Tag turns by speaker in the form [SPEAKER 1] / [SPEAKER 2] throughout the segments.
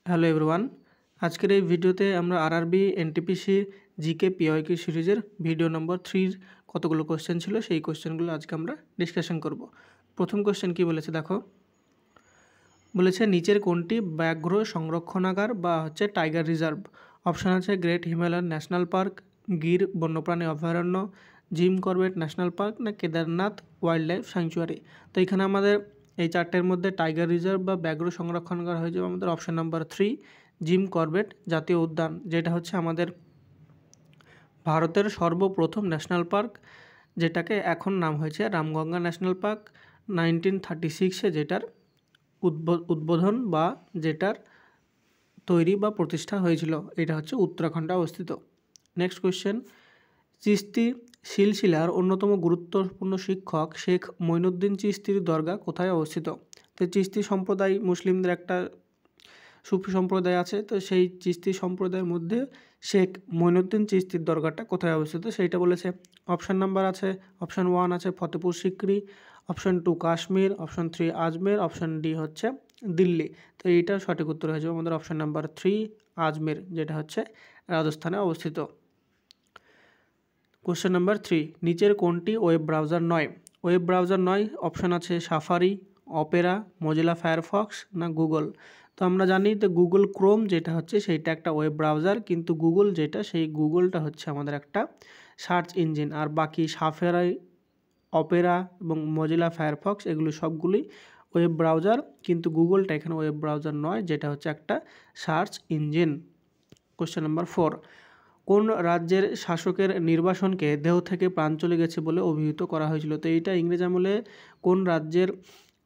[SPEAKER 1] Hello everyone, আজকের এই ভিডিওতে আমরা আরআরবি এনটিপিসি জিকে পিওয়াইকিউ সিরিজের ভিডিও নম্বর 3 কতগুলো কোশ্চেন ছিল সেই কোশ্চেনগুলো আজকে আমরা ডিসকাশন করব। প্রথম কোশ্চেন কি বলেছে দেখো, বলেছে নিচের কোনটি ব্যাঘ্র সংরক্ষণাগার বা টাইগার রিজার্ভ? অপশান আছে great Himalayan national park, Gir বন্যপ্রাণী অভয়ারণ্য, জিম করবেট ন্যাশনাল পার্ক না কেদারনাথ ওয়াইল্ড লাইফ স্যাংচুয়ারি। তো এখানে আমাদের এই চারটের মধ্যে টাইগার রিজার্ভ বা ব্যাঘ্র সংরক্ষণাগার হয়ে যাবে আমাদের অপশান নাম্বার 3 জিম করবেট জাতীয় উদ্যান, যেটা হচ্ছে আমাদের ভারতের সর্বপ্রথম ন্যাশনাল পার্ক, যেটাকে এখন নাম হয়েছে রামগঙ্গা ন্যাশনাল পার্ক। 1936-এ যেটার উদ্বোধন বা যেটার তৈরি বা প্রতিষ্ঠা হয়েছিল, এটা হচ্ছে উত্তরাখণ্ডে অবস্থিত। নেক্সট কোয়েশ্চেন, চিশতি সিলসিলার অন্যতম গুরুত্বপূর্ণ শিক্ষক শেখ মঈনুদ্দিন চিশতির দরগা কোথায় অবস্থিত? তো চিশতি সম্প্রদায় মুসলিমদের একটা সুফি সম্প্রদায় আছে, তো সেই চিশতি সম্প্রদায়ের মধ্যে শেখ মঈনুদ্দিন চিশতির দরগাটা কোথায় অবস্থিত সেইটা বলেছে। অপশান নাম্বার আছে, অপশান 1 আছে ফতেপুর সিক্রি, অপশান 2 কাশ্মীর, অপশান 3 আজমের, অপশান ডি হচ্ছে দিল্লি। তো এইটা সঠিক উত্তর হয়ে যাবে আমাদের অপশান নাম্বার 3 আজমের, যেটা হচ্ছে রাজস্থানে অবস্থিত। কোশ্চেন নাম্বার 3, নিচের কোনটি ওয়েব ব্রাউজার নয়? ওয়েব ব্রাউজার নয় অপশান আছে সাফারি, অপেরা, মজিলা ফায়ারফক্স না গুগল। তো আমরা জানি তো গুগল ক্রোম যেটা হচ্ছে সেইটা একটা ওয়েব ব্রাউজার, কিন্তু গুগল যেটা সেই গুগলটা হচ্ছে আমাদের একটা সার্চ ইঞ্জিন। আর বাকি সাফারি, অপেরা এবং মজিলা ফায়ারফক্স এগুলো সবগুলোই ওয়েব ব্রাউজার, কিন্তু গুগলটা এখানে ওয়েব ব্রাউজার নয়, যেটা হচ্ছে একটা সার্চ ইঞ্জিন। কোশ্চেন নাম্বার 4, কোন রাজ্যের শাসকের নির্বাসনকে দেহ থেকে প্রাণ চলে গেছে বলে অভিহিত করা হয়েছিল? তো এইটা ইংরেজ আমলে কোন রাজ্যের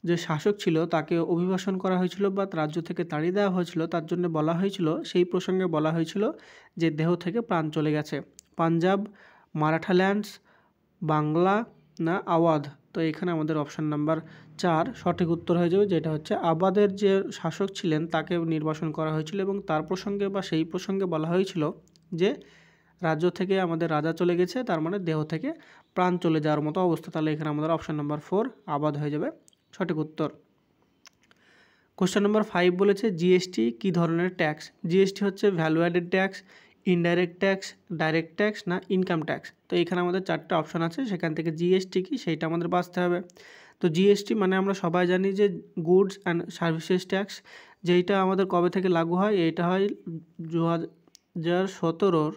[SPEAKER 1] যে শাসক ছিল তাকে অভিবাসন করা হয়েছিল বা রাজ্য থেকে তাড়িয়ে দেওয়া হয়েছিল, তার জন্য বলা হয়েছিল, সেই প্রসঙ্গে বলা হয়েছিল যে দেহ থেকে প্রাণ চলে গেছে। পাঞ্জাব, মারাঠাল্যান্ডস, বাংলা না আওয়াধ। তো এখানে আমাদের অপশান নাম্বার 4 সঠিক উত্তর হয়ে যাবে, যেটা হচ্ছে আবাদের যে শাসক ছিলেন তাকে নির্বাসন করা হয়েছিল এবং তার প্রসঙ্গে বা সেই প্রসঙ্গে বলা হয়েছিল যে রাজ্য থেকে আমাদের রাজা চলে গেছে, তার মানে দেহ থেকে প্রাণ চলে যাওয়ার মতো অবস্থা। তাহলে এখানে আমাদের অপশান নাম্বার 4 আবাদ হয়ে যাবে সঠিক উত্তর। কোশ্চেন নাম্বার 5 বলেছে জিএসটি কী ধরনের ট্যাক্স? জিএসটি হচ্ছে value added tax, indirect tax, direct tax না ইনকাম ট্যাক্স। তো এখানে আমাদের 4টা অপশান আছে, সেখান থেকে জিএসটি কি সেইটা আমাদের বাছতে হবে। তো জিএসটি মানে আমরা সবাই জানি যে গুডস অ্যান্ড সার্ভিসেস ট্যাক্স, যেইটা আমাদের কবে থেকে লাগু হয়? এইটা হয় 2017-র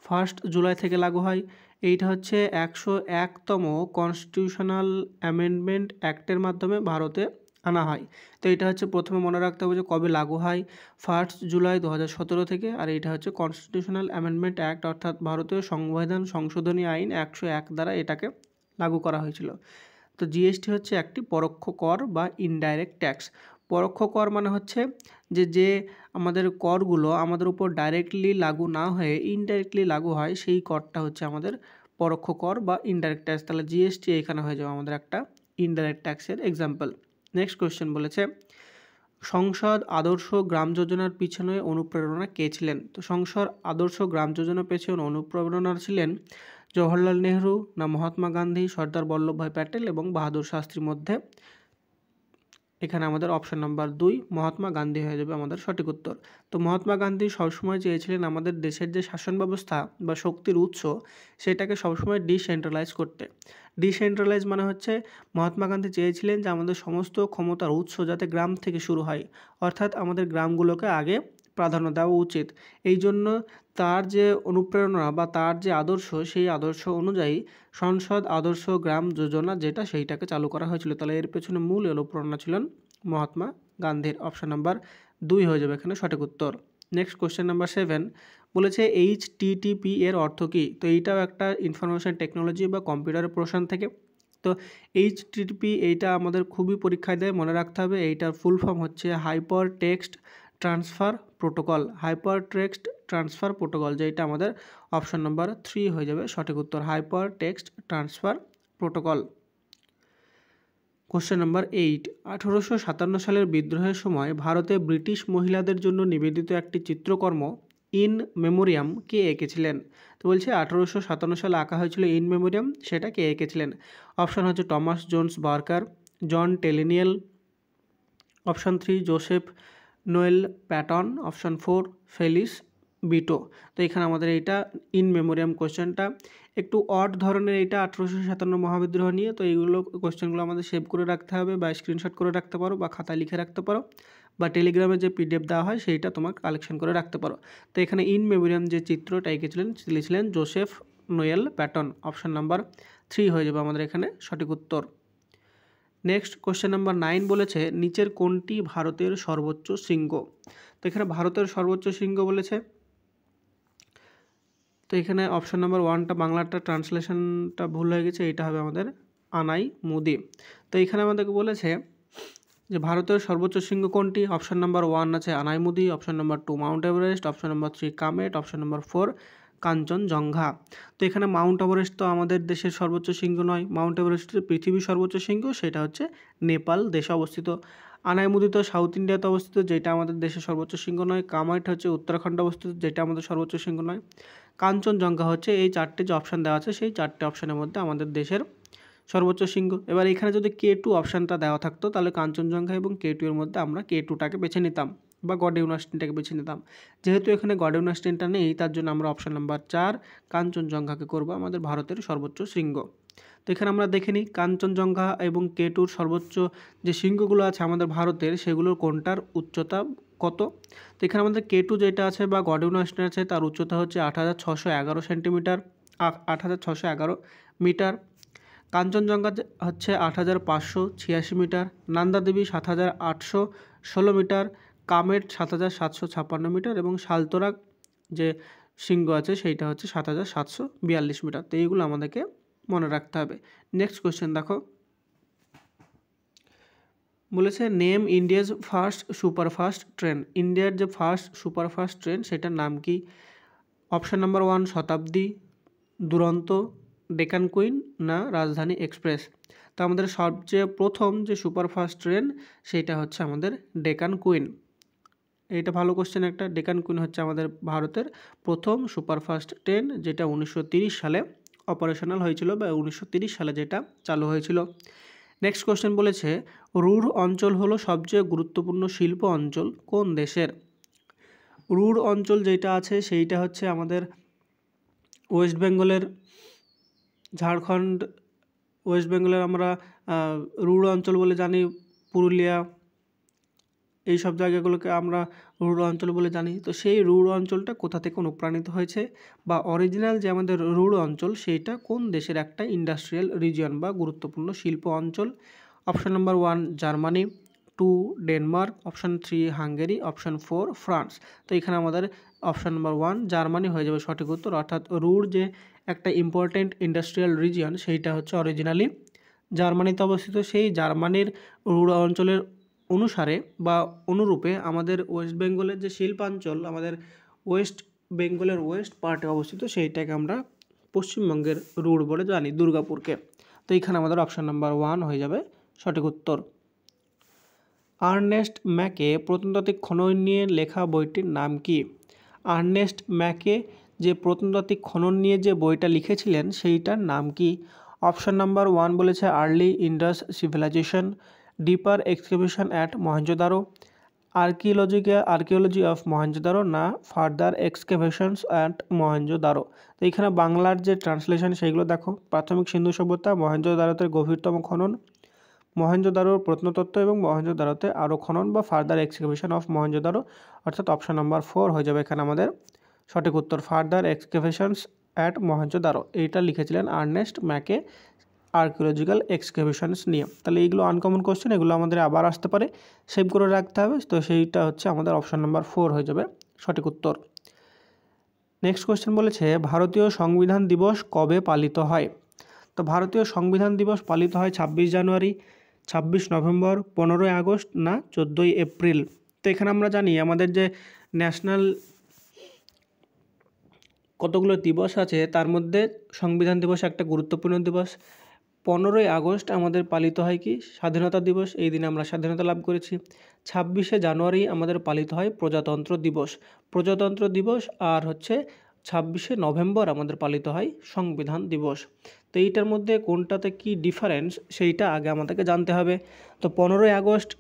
[SPEAKER 1] 1 জুলাই থেকে লাগু হয়। এইটা হচ্ছে 101তম কনস্টিটিউশনাল অ্যামেন্ডমেন্ট অ্যাক্টের মাধ্যমে ভারতে আনা হয়। তো এটা হচ্ছে প্রথমে মনে রাখতে হবে যে কবে লাগু হয়, 1 জুলাই 2017 থেকে। আর এইটা হচ্ছে কনস্টিটিউশনাল অ্যামেন্ডমেন্ট অ্যাক্ট, অর্থাৎ ভারতীয় সংবিধান সংশোধনী আইন 101 দ্বারা এটাকে লাগু করা হয়েছিল। তো জিএসটি হচ্ছে একটি পরোক্ষ কর বা ইনডাইরেক্ট ট্যাক্স। পরোক্ষ কর মানে হচ্ছে যে আমাদের করগুলো আমাদের উপর ডাইরেক্টলি লাগু না হয়ে ইনডাইরেক্টলি লাগু হয়, সেই করটা হচ্ছে আমাদের পরোক্ষ কর বা ইনডাইরেক্ট ট্যাক্স। তাহলে জিএসটি এখানে হয়ে যাবে আমাদের একটা ইনডাইরেক্ট ট্যাক্সের এক্সাম্পল। নেক্সট কোয়েশ্চেন বলেছে সংসদ আদর্শ গ্রাম যোজনার পিছনে অনুপ্রেরণা কে ছিলেন? তো সংসদ আদর্শ গ্রাম যোজনার পেছনে অনুপ্রেরণা ছিলেন জওহরলাল নেহরু না মহাত্মা গান্ধী, সর্দার বল্লভভাই প্যাটেল এবং বাহাদুর শাস্ত্রীর মধ্যে? এখানে আমাদের অপশান নাম্বার 2 মহাত্মা গান্ধী হয়ে যাবে আমাদের সঠিক উত্তর। তো মহাত্মা গান্ধী সবসময় চেয়েছিলেন আমাদের দেশের যে শাসন ব্যবস্থা বা শক্তির উৎস সেটাকে সবসময় ডিসেন্ট্রালাইজ করতে। ডিসেন্ট্রালাইজ মানে হচ্ছে মহাত্মা গান্ধী চেয়েছিলেন যে আমাদের সমস্ত ক্ষমতার উৎস যাতে গ্রাম থেকে শুরু হয়, অর্থাৎ আমাদের গ্রামগুলোকে আগে প্রাধান্য দেওয়া উচিত। এই জন্য তার যে অনুপ্রেরণা বা তার যে আদর্শ, সেই আদর্শ অনুযায়ী সংসদ আদর্শ গ্রাম যোজনা যেটা সেইটাকে চালু করা হয়েছিল। তাহলে এর পেছনে মূল অনুপ্রেরণা ছিলেন মহাত্মা গান্ধীর। অপশান নাম্বার 2 হয়ে যাবে এখানে সঠিক উত্তর। নেক্সট কোশ্চেন নাম্বার 7 বলেছে HTTP এর অর্থ কী? তো এইটাও একটা ইনফরমেশন টেকনোলজি বা কম্পিউটারের প্রসান থেকে। তো HTTP এইটা আমাদের খুবই পরীক্ষায় দেয়, মনে রাখতে হবে। এইটার ফুল ফর্ম হচ্ছে hyper text transfer protocol, hyper text transfer protocol, যেটা আমাদের অপশান নাম্বার 3 হয়ে যাবে সঠিক উত্তর, hyper text transfer protocol. Question number 8, 1857 সালের বিদ্রোহের সময় ভারতে ব্রিটিশ মহিলাদের জন্য নিবেদিত একটি চিত্রকর্ম ইন মেমোরিয়াম কে এঁকেছিলেন? তো বলছে 1857 সালে আঁকা হয়েছিল ইন মেমোরিয়াম, সেটা কে এঁকেছিলেন? অপশান হচ্ছে Thomas Jones Barker, John Tenniel, option 3 Joseph Noel Paton, option 4 Felice Beato. তো এখানে আমাদের এইটা ইন মেমোরিয়াম কোয়েশ্চেনটা একটু অড ধরনের, এইটা 1857 মহাবিদ্রোহ নিয়ে। তো এইগুলো কোয়েশ্চেনগুলো আমাদের সেভ করে রাখতে হবে, বা স্ক্রিনশট করে রাখতে পারো, বা খাতায় লিখে রাখতে পারো, বা টেলিগ্রামে যে পিডিএফ দেওয়া হয় সেইটা তোমার কালেকশন করে রাখতে পারো। তো এখানে ইন মেমোরিয়াম যে চিত্রটা এঁকেছিলেন লিখছিলেন Joseph Noel Paton, option number 3 হয়ে যাবে আমাদের এখানে সঠিক উত্তর। নেক্সট কোশ্চেন নাম্বার 9 বলেছে নিচের কোনটি ভারতের সর্বোচ্চ শৃঙ্গ। তো এখানে ভারতের সর্বোচ্চ শৃঙ্গ বলেছে, তো এখানে অপশান নাম্বার 1টা বাংলাটা ট্রান্সলেশনটা ভুল হয়ে গেছে, এটা হবে আমাদের আনাই মুদি। তো এখানে আমাদেরকে বলেছে যে ভারতের সর্বোচ্চ শৃঙ্গ কোনটি। অপশান নাম্বার 1 আছে Anamudi, option number 2 Mount Everest, option number 3 Kamet, option number 4 Kanchenjunga. তো এখানে মাউন্ট এভারেস্ট তো আমাদের দেশের সর্বোচ্চ শৃঙ্গ নয়, মাউন্ট এভারেস্ট পৃথিবীর সর্বোচ্চ শৃঙ্গ, সেটা হচ্ছে নেপাল দেশে অবস্থিত। আনাইমুদি তো সাউথ ইন্ডিয়াতে অবস্থিত, যেটা আমাদের দেশের সর্বোচ্চ শৃঙ্গ নয়। কামেট হচ্ছে উত্তরাখণ্ডে অবস্থিত, যেটা আমাদের সর্বোচ্চ শৃঙ্গ নয়। কাঞ্চনজঙ্ঘা হচ্ছে এই 4টে যে অপশান দেওয়া আছে সেই 4টে অপশানের মধ্যে আমাদের দেশের সর্বোচ্চ শৃঙ্গ। এবার এখানে যদি K2 অপশানটা দেওয়া থাকতো তাহলে কাঞ্চনজঙ্ঘা এবং K2 এর মধ্যে আমরা K2টাকে বেছে নিতাম, বা গডেউনাস ট্রেনটাকে বেছে নিতাম। যেহেতু এখানে গডেউনাস ট্রেনটা নেই, তার জন্য আমরা অপশান নাম্বার 4 কাঞ্চনজঙ্ঘাকে করব আমাদের ভারতের সর্বোচ্চ শৃঙ্গ। তো এখানে আমরা দেখে নিই কাঞ্চনজঙ্ঘা এবং K2-র সর্বোচ্চ যে শৃঙ্গগুলো আছে আমাদের ভারতের, সেগুলোর কোনটার উচ্চতা কত। তো এখানে আমাদের K2 যেটা আছে বা গডেউনাস ট্রেন আছে তার উচ্চতা হচ্ছে 8611 সেন্টিমিটার, 8611 মিটার। কাঞ্চনজঙ্ঘা হচ্ছে 8586 metre, Nanda Devi 7816 metre, Kamet 7756 metre, এবং সালতোরা যে শৃঙ্গ আছে সেইটা হচ্ছে 7742 মিটার। তো এইগুলো আমাদেরকে মনে রাখতে হবে। নেক্সট কোয়েশ্চেন দেখো, বলেছে name India's first superfast train. ইন্ডিয়ার যে ফার্স্ট সুপারফাস্ট ট্রেন সেটার নাম কি। অপশান নাম্বার 1 শতাব্দী, দুরন্ত, ডেকান কুইন, না রাজধানী এক্সপ্রেস। তো আমাদের সবচেয়ে প্রথম যে সুপারফাস্ট ট্রেন সেইটা হচ্ছে আমাদের ডেকান কুইন। এইটা ভালো কোশ্চেন একটা। ডেকান কুইন হচ্ছে আমাদের ভারতের প্রথম সুপারফাস্ট ট্রেন, যেটা 1930 সালে অপারেশনাল হয়েছিল, বা 1930 সালে যেটা চালু হয়েছিল। নেক্সট কোশ্চেন বলেছে রুর অঞ্চল হলো সবচেয়ে গুরুত্বপূর্ণ শিল্প অঞ্চল কোন দেশের। রুর অঞ্চল যেটা আছে সেইটা হচ্ছে আমাদের ওয়েস্ট বেঙ্গলের, ঝাড়খণ্ড, ওয়েস্ট বেঙ্গলের আমরা রুর অঞ্চল বলে জানি, পুরুলিয়া, এই সব জায়গাগুলোকে আমরা রুর অঞ্চল বলে জানি। তো সেই রুর অঞ্চলটা কোথা থেকে অনুপ্রাণিত হয়েছে, বা অরিজিনাল যে আমাদের রুর অঞ্চল সেইটা কোন দেশের একটা ইন্ডাস্ট্রিয়াল রিজিয়ন বা গুরুত্বপূর্ণ শিল্প অঞ্চল। Option number 1 Germany, 2 Denmark, option 3 Hungary, option 4 France. তো এখানে আমাদের অপশান নাম্বার 1 জার্মানি হয়ে যাবে সঠিক উত্তর। অর্থাৎ রুর যে একটা ইম্পর্টেন্ট ইন্ডাস্ট্রিয়াল রিজিয়ন সেইটা হচ্ছে অরিজিনালি জার্মানিতে অবস্থিত। সেই জার্মানির রুর অঞ্চলের অনুসারে বা অনুরূপে আমাদের ওয়েস্ট বেঙ্গলের যে শিল্পাঞ্চল, আমাদের ওয়েস্ট বেঙ্গলের ওয়েস্ট পার্টে অবস্থিত, সেইটাকে আমরা পশ্চিমবঙ্গের রুর বলে জানি, দুর্গাপুরকে। তো এইখানে আমাদের অপশান নাম্বার 1 হয়ে যাবে সঠিক উত্তর। আর্নেস্ট ম্যাকে প্রত্নতাত্ত্বিক খনন নিয়ে লেখা বইটির নাম কি। আর্নেস্ট ম্যাকে যে প্রত্নতাত্ত্বিক খনন নিয়ে যে বইটা লিখেছিলেন সেইটার নাম কি। অপশান নাম্বার 1 বলেছে early Indus civilisation, deeper excavation at Mohenjodaro, archaeology of Mohenjodaro, না ফার্দার এক্সকেভেশনস অ্যাট মহেঞ্জোদারো। তো এখানে বাংলার যে ট্রান্সলেশন সেইগুলো দেখো, প্রাথমিক সিন্ধু সভ্যতা, মহেঞ্জোদারোতে গভীরতম খনন, মহেঞ্জোদারোর প্রত্নতত্ত্ব, এবং মহেঞ্জোদারোতে আরও খনন বা ফার্দার এক্সকেভেশন অফ মহেঞ্জোদারো। অর্থাৎ অপশান নাম্বার 4 হয়ে যাবে এখানে আমাদের সঠিক উত্তর, ফার্দার এক্সকেভেশনস অ্যাট মহেঞ্জোদারো। এইটা লিখেছিলেন আর্নেস্ট ম্যাকে আর্কিওলজিক্যাল এক্সকেভেশনস নিয়ে। তাহলে এইগুলো আনকমন কোশ্চেন, এগুলো আমাদের আবার আসতে পারে, সেভ করে রাখতে হবে। তো সেইটা হচ্ছে আমাদের অপশান নাম্বার 4 হয়ে যাবে সঠিক উত্তর। নেক্সট কোশ্চেন বলেছে ভারতীয় সংবিধান দিবস কবে পালিত হয়। তো ভারতীয় সংবিধান দিবস পালিত হয় 26 জানুয়ারি, 26 নভেম্বর, 15ই আগস্ট, না 14ই এপ্রিল। তো এখানে আমরা জানি আমাদের যে ন্যাশনাল কতগুলো দিবস আছে তার মধ্যে সংবিধান দিবস একটা গুরুত্বপূর্ণ দিবস। 15ই আগস্ট আমাদের পালিত হয় কি স্বাধীনতা দিবস, এই দিনে আমরা স্বাধীনতা লাভ করেছি। 26শে জানুয়ারি আমাদের পালিত হয় প্রজাতন্ত্র দিবস, আর হচ্ছে 26শে নভেম্বর আমাদের পালিত হয় সংবিধান দিবস। তো এইটার মধ্যে কোনটাতে কি ডিফারেন্স সেইটা আগে আমাদেরকে জানতে হবে। তো 15ই আগস্ট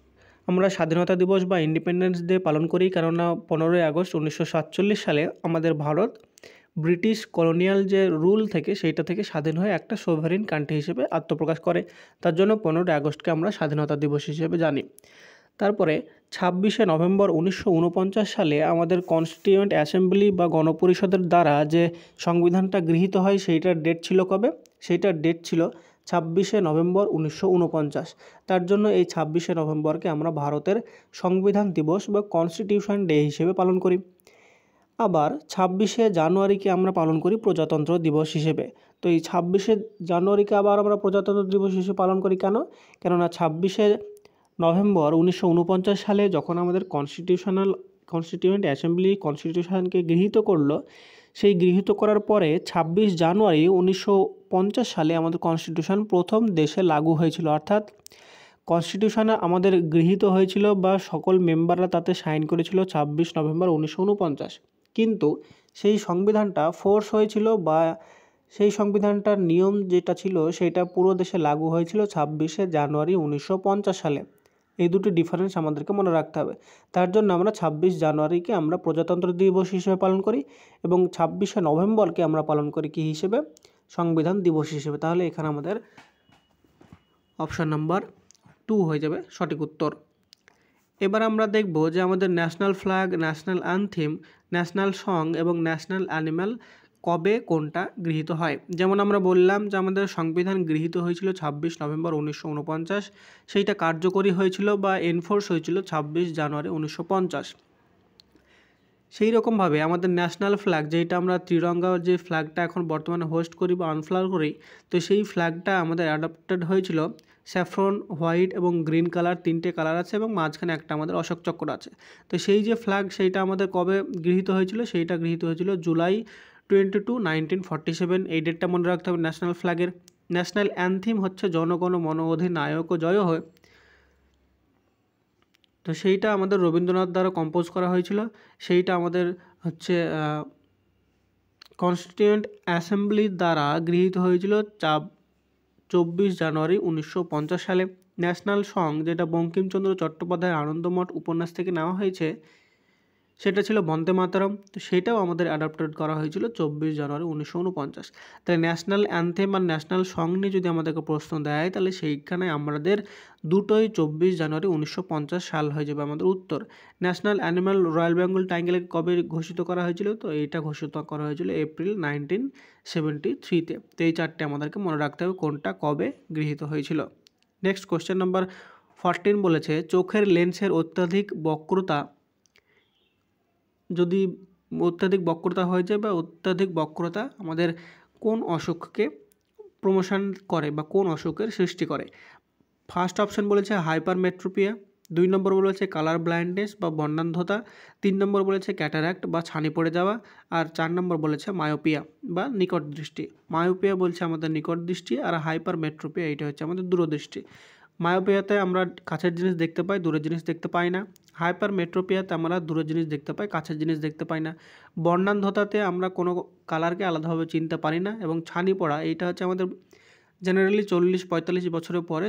[SPEAKER 1] আমরা স্বাধীনতা দিবস বা ইন্ডিপেন্ডেন্স ডে পালন করি, কেননা 15ই আগস্ট 1947 সালে আমাদের ভারত ব্রিটিশ কলোনিয়াল যে রুল থেকে সেইটা থেকে স্বাধীন হয়ে একটা সোভারিন কান্ট্রি হিসেবে আত্মপ্রকাশ করে। তার জন্য 15ই আগস্টকে আমরা স্বাধীনতা দিবস হিসেবে জানি। তারপরে 26শে নভেম্বর 1949 সালে আমাদের কনস্টিটিউয়েন্ট অ্যাসেম্বলি বা গণপরিষদের দ্বারা যে সংবিধানটা গৃহীত হয় সেইটার ডেট ছিল কবে? সেইটার ডেট ছিল 26শে নভেম্বর 1949। তার জন্য এই 26শে নভেম্বরকে আমরা ভারতের সংবিধান দিবস বা কনস্টিটিউশন ডে হিসেবে পালন করি। আবার 26শে জানুয়ারিকে আমরা পালন করি প্রজাতন্ত্র দিবস হিসেবে। তো এই 26শে জানুয়ারিকে আবার আমরা প্রজাতন্ত্র দিবস হিসেবে পালন করি কেন? কেননা 26শে নভেম্বর 1949 সালে যখন আমাদের কনস্টিটিউয়েন্ট অ্যাসেম্বলি কনস্টিটিউশনকে গৃহীত করলো, সেই গৃহীত করার পরে 26 জানুয়ারি 1950 সালে আমাদের কনস্টিটিউশন প্রথম দেশে লাগু হয়েছিল। অর্থাৎ কনস্টিটিউশন আমাদের গৃহীত হয়েছিল বা সকল মেম্বাররা তাতে সাইন করেছিল 26 নভেম্বর 1949। কিন্তু সেই সংবিধানটা ফোর্স হয়েছিল বা সেই সংবিধানটার নিয়ম যেটা ছিল সেটা পুরো দেশে লাগু হয়েছিল 26শে জানুয়ারি 1950 সালে। এই দুটি ডিফারেন্স আমাদেরকে মনে রাখতে হবে। তার জন্য আমরা 26 জানুয়ারিকে আমরা প্রজাতন্ত্র দিবস হিসেবে পালন করি এবং 26শে নভেম্বরকে আমরা পালন করি কী হিসেবে? সংবিধান দিবস হিসেবে। তাহলে এখানে আমাদের অপশান নাম্বার 2 হয়ে যাবে সঠিক উত্তর। এবার আমরা দেখব যে আমাদের national flag, national anthem, national song এবং ন্যাশনাল অ্যানিম্যাল কবে কোনটা গৃহীত হয়। যেমন আমরা বললাম যে আমাদের সংবিধান গৃহীত হয়েছিল 26 নভেম্বর 1949, সেইটা কার্যকরী হয়েছিল বা এনফোর্স হয়েছিল 26 জানুয়ারি 1950। সেই রকমভাবে আমাদের ন্যাশনাল ফ্ল্যাগ, যেটা আমরা ত্রিরঙ্গা যে ফ্ল্যাগটা এখন বর্তমানে হোস্ট করি বা আনফ্লাগ করি, তো সেই ফ্ল্যাগটা আমাদের অ্যাডাপ্টেড হয়েছিল স্যাফরন, হোয়াইট এবং গ্রিন কালার, তিনটে কালার আছে এবং মাঝখানে একটা আমাদের অশোক চক্র আছে। তো সেই যে ফ্ল্যাগ সেইটা আমাদের কবে গৃহীত হয়েছিল? সেইটা গৃহীত হয়েছিল জুলাই 22, 1947। এই ডেটটা মনে রাখতে হবে ন্যাশনাল ফ্ল্যাগের। ন্যাশনাল অ্যানথেম হচ্ছে জনগণ মন অধিনায়ক জয় হয়, তো সেইটা আমাদের রবীন্দ্রনাথ দ্বারা কম্পোজ করা হয়েছিল। সেইটা আমাদের হচ্ছে কনস্টিটিউয়েন্ট অ্যাসেম্বলির দ্বারা গৃহীত হয়েছিল 24 জানুয়ারি 1950 সালে। ন্যাশনাল সং, যেটা বঙ্কিমচন্দ্র চট্টোপাধ্যায়ের আনন্দমঠ উপন্যাস থেকে নেওয়া হয়েছে, সেটা ছিল বন্দে মাতরম। তো সেটাও আমাদের অ্যাডাপ্টেড করা হয়েছিল 24 জানুয়ারি 1949। তাহলে ন্যাশনাল অ্যানথেম আর ন্যাশনাল সং নিয়ে যদি আমাদেরকে প্রশ্ন দেয়, তাহলে সেইখানে আমাদের দুটোই 24 জানুয়ারি 1950 সাল হয়ে যাবে আমাদের উত্তর। ন্যাশনাল অ্যানিম্যাল রয়্যাল বেঙ্গল টাইগারকে কবে ঘোষিত করা হয়েছিল? তো এইটা ঘোষিত করা হয়েছিল এপ্রিল 1973-তে। তো এই চারটে আমাদেরকে মনে রাখতে হবে কোনটা কবে গৃহীত হয়েছিল। নেক্সট কোশ্চেন নাম্বার 14 বলেছে, চোখের লেন্সের অত্যাধিক বক্রতা যদি অত্যাধিক বক্রতা হয়ে যায় বা অত্যাধিক বক্রতা আমাদের কোন অসুখকে প্রমোশন করে বা কোন অসুখের সৃষ্টি করে? ফার্স্ট অপশন বলেছে হাইপারমেট্রোপিয়া, 2 নম্বর বলেছে কালার ব্লাইন্ডনেস বা বর্ণান্ধতা, 3 নম্বর বলেছে ক্যাটারাক্ট বা ছানি পড়ে যাওয়া, আর 4 নম্বর বলেছে মায়োপিয়া বা নিকট দৃষ্টি। মায়োপিয়া বলছে আমাদের নিকট দৃষ্টি, আর হাইপারমেট্রোপিয়া এইটা হচ্ছে আমাদের দূরদৃষ্টি। মায়োপিয়াতে আমরা কাছের জিনিস দেখতে পাই, দূরের জিনিস দেখতে পাই না। হাইপারমেট্রোপিয়াতে আমরা দূরের জিনিস দেখতে পাই, কাছের জিনিস দেখতে পাই না। বর্ণান্ধতাতে আমরা কোনো কালারকে আলাদাভাবে চিনতে পারি না। এবং ছানি পড়া, এইটা হচ্ছে আমাদের জেনারেলি 40-45 বছরের পরে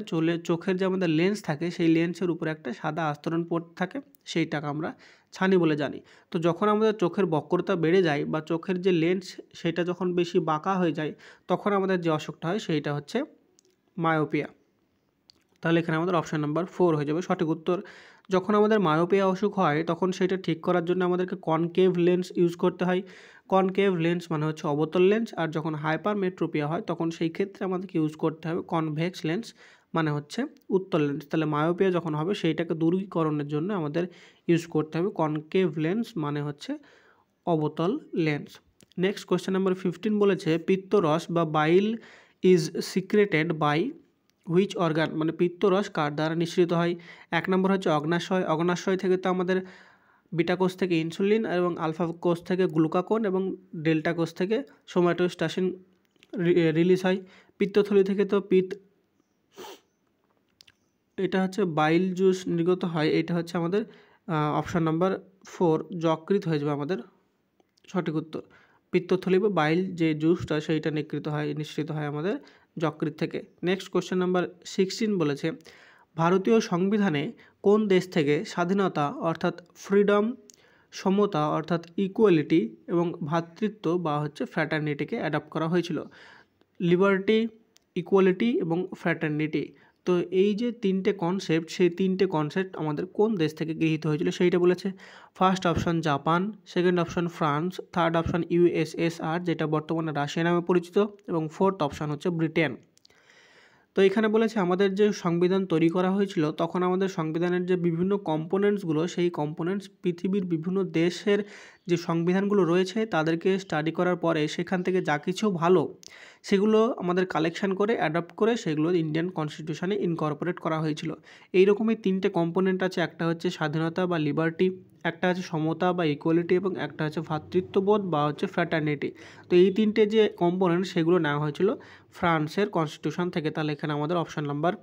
[SPEAKER 1] চোখের যে আমাদের লেন্স থাকে সেই লেন্সের উপরে একটা সাদা আস্তরণ পড়তে থাকে, সেইটাকে আমরা ছানি বলে জানি। তো যখন আমাদের চোখের বক্রতা বেড়ে যায় বা চোখের যে লেন্স সেটা যখন বেশি বাঁকা হয়ে যায়, তখন আমাদের যে অসুখটা হয় সেইটা হচ্ছে মায়োপিয়া। তাহলে এখানে আমাদের অপশান নাম্বার 4 হয়ে যাবে সঠিক উত্তর। যখন আমাদের মায়োপিয়া অসুখ হয় তখন সেটা ঠিক করার জন্য আমাদেরকে কনকেভ লেন্স ইউজ করতে হয়। কনকেভ লেন্স মানে হচ্ছে অবতল লেন্স। আর যখন হাইপারমেট্রোপিয়া হয় তখন সেই ক্ষেত্রে আমাদেরকে ইউজ করতে হবে কনভেক্স লেন্স মানে হচ্ছে উত্তল লেন্স। তাহলে মায়োপিয়া যখন হবে সেইটাকে দূরীকরণের জন্য আমাদের ইউজ করতে হবে কনকেভ লেন্স মানে হচ্ছে অবতল লেন্স। নেক্সট কোয়েশ্চেন নাম্বার 15 বলেছে, পিত্তরস বা bile is secreted by which organ, মানে পিত্তরস কার দ্বারা নিঃসৃত হয়? 1 নম্বর হচ্ছে অগ্নাশয়। অগ্নাশয় থেকে তো আমাদের বিটা কোষ থেকে ইনসুলিন এবং আলফা কোষ থেকে গ্লুকাগন এবং ডেল্টা কোষ থেকে সোমাটোস্টাসিন রিলিজ হয়। পিত্তথলি থেকে তো এটা হচ্ছে বাইল জুস নির্গত হয়। এটা হচ্ছে আমাদের অপশান নাম্বার 4 যকৃৎ হয়ে যাবে আমাদের সঠিক উত্তর। পিত্তথলি বা বাইল যে জুসটা সেইটা নিঃসৃত হয় আমাদের যকৃৎ থেকে। নেক্সট কোশ্চেন নাম্বার 16 বলেছে, ভারতীয় সংবিধানে কোন দেশ থেকে স্বাধীনতা অর্থাৎ ফ্রিডম, সমতা অর্থাৎ ইকুয়ালিটি এবং ভ্রাতৃত্ব বা হচ্ছে ফ্র্যাটার্নিটিকে অ্যাডপ্ট করা হয়েছিল? লিবার্টি, ইকুয়ালিটি এবং ফ্র্যাটার্নিটি। তো এই যে তিনটে কনসেপ্ট, সেই তিনটে কনসেপ্ট আমাদের কোন দেশ থেকে গৃহীত হয়েছিল সেইটা বলেছে। First option Japan, second option France, third option USSR যেটা বর্তমানে রাশিয়া নামে পরিচিত, এবং ফোর্থ অপশন হচ্ছে ব্রিটেন। তো এখানে বলেছে আমাদের যে সংবিধান তৈরি করা হয়েছিল তখন আমাদের সংবিধানের যে বিভিন্ন কম্পোনেন্টসগুলো, সেই কম্পোনেন্টস পৃথিবীর বিভিন্ন দেশের যে সংবিধানগুলো রয়েছে তাদেরকে স্টাডি করার পরে সেখান থেকে যা কিছু ভালো সেগুলো আমাদের কালেকশন করে অ্যাডপ্ট করে সেগুলো ইন্ডিয়ান কনস্টিটিউশনে ইনকর্পোরেট করা হয়েছিল। এইরকমই তিনটে কম্পোনেন্ট আছে, একটা হচ্ছে স্বাধীনতা বা লিবার্টি, একটা হচ্ছে সমতা বা ইকুয়ালিটি, এবং একটা হচ্ছে ভ্রাতৃত্ববোধ বা হচ্ছে ফ্র্যাটার্নিটি। তো এই তিনটে যে কম্পোনেন্ট সেগুলো নেওয়া হয়েছিল ফ্রান্সের কনস্টিটিউশন থেকে। তাহলে এখানে আমাদের অপশান নাম্বার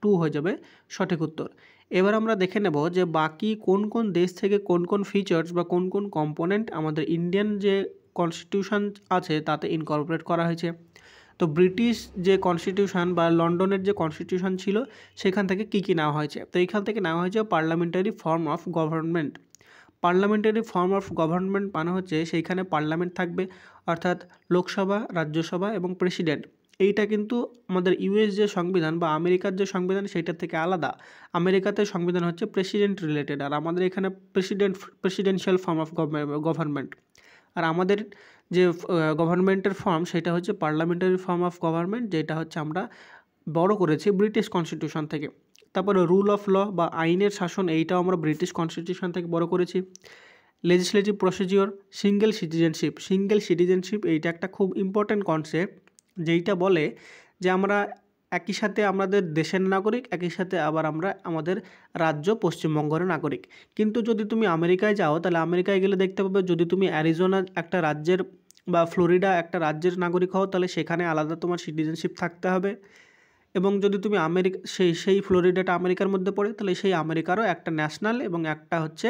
[SPEAKER 1] 2 হয়ে যাবে সঠিক উত্তর। এবার আমরা দেখে নেব যে বাকি কোন কোন দেশ থেকে কোন কোন ফিচার্স বা কোন কোন কম্পোনেন্ট আমাদের ইন্ডিয়ান যে কনস্টিটিউশন আছে তাতে ইনকর্পোরেট করা হয়েছে। তো ব্রিটিশ যে কনস্টিটিউশন বা লন্ডনের যে কনস্টিটিউশন ছিল সেখান থেকে কী কী নেওয়া হয়েছে? তো এইখান থেকে নেওয়া হয়েছে parliamentary form of government. Parliamentary form of government মানে হচ্ছে সেইখানে পার্লামেন্ট থাকবে, অর্থাৎ লোকসভা, রাজ্যসভা এবং প্রেসিডেন্ট। এইটা কিন্তু আমাদের ইউএস যে সংবিধান বা আমেরিকার যে সংবিধান সেইটার থেকে আলাদা। আমেরিকাতে সংবিধান হচ্ছে প্রেসিডেন্ট রিলেটেড, আর আমাদের এখানে প্রেসিডেন্সিয়াল ফর্ম অফ গভর্নমেন্ট। আর আমাদের যে গভর্নমেন্টের ফর্ম সেটা হচ্ছে পার্লামেন্টারি ফর্ম অফ গভর্নমেন্ট, যেটা হচ্ছে আমরা বড় করেছি ব্রিটিশ কনস্টিটিউশন থেকে। তারপরে রুল অফ ল বা আইনের শাসন, এইটাও আমরা ব্রিটিশ কনস্টিটিউশন থেকে বড় করেছি। লেজিসলেটিভ প্রসিজিওর, সিঙ্গেল সিটিজেনশিপ এইটা একটা খুব ইম্পর্ট্যান্ট কনসেপ্ট, যেইটা বলে যে আমরা একই সাথে আমাদের দেশের নাগরিক, একই সাথে আবার আমরা আমাদের রাজ্য পশ্চিমবঙ্গের নাগরিক। কিন্তু যদি তুমি আমেরিকায় যাও তাহলে আমেরিকায় গেলে দেখতে পাবে যদি তুমি অ্যারিজোনা একটা রাজ্যের বা ফ্লোরিডা একটা রাজ্যের নাগরিক হও তাহলে সেখানে আলাদা তোমার সিটিজেনশিপ থাকতে হবে, এবং যদি তুমি সেই ফ্লোরিডাটা আমেরিকার মধ্যে পড়ে তাহলে সেই আমেরিকারও একটা ন্যাশনাল এবং একটা হচ্ছে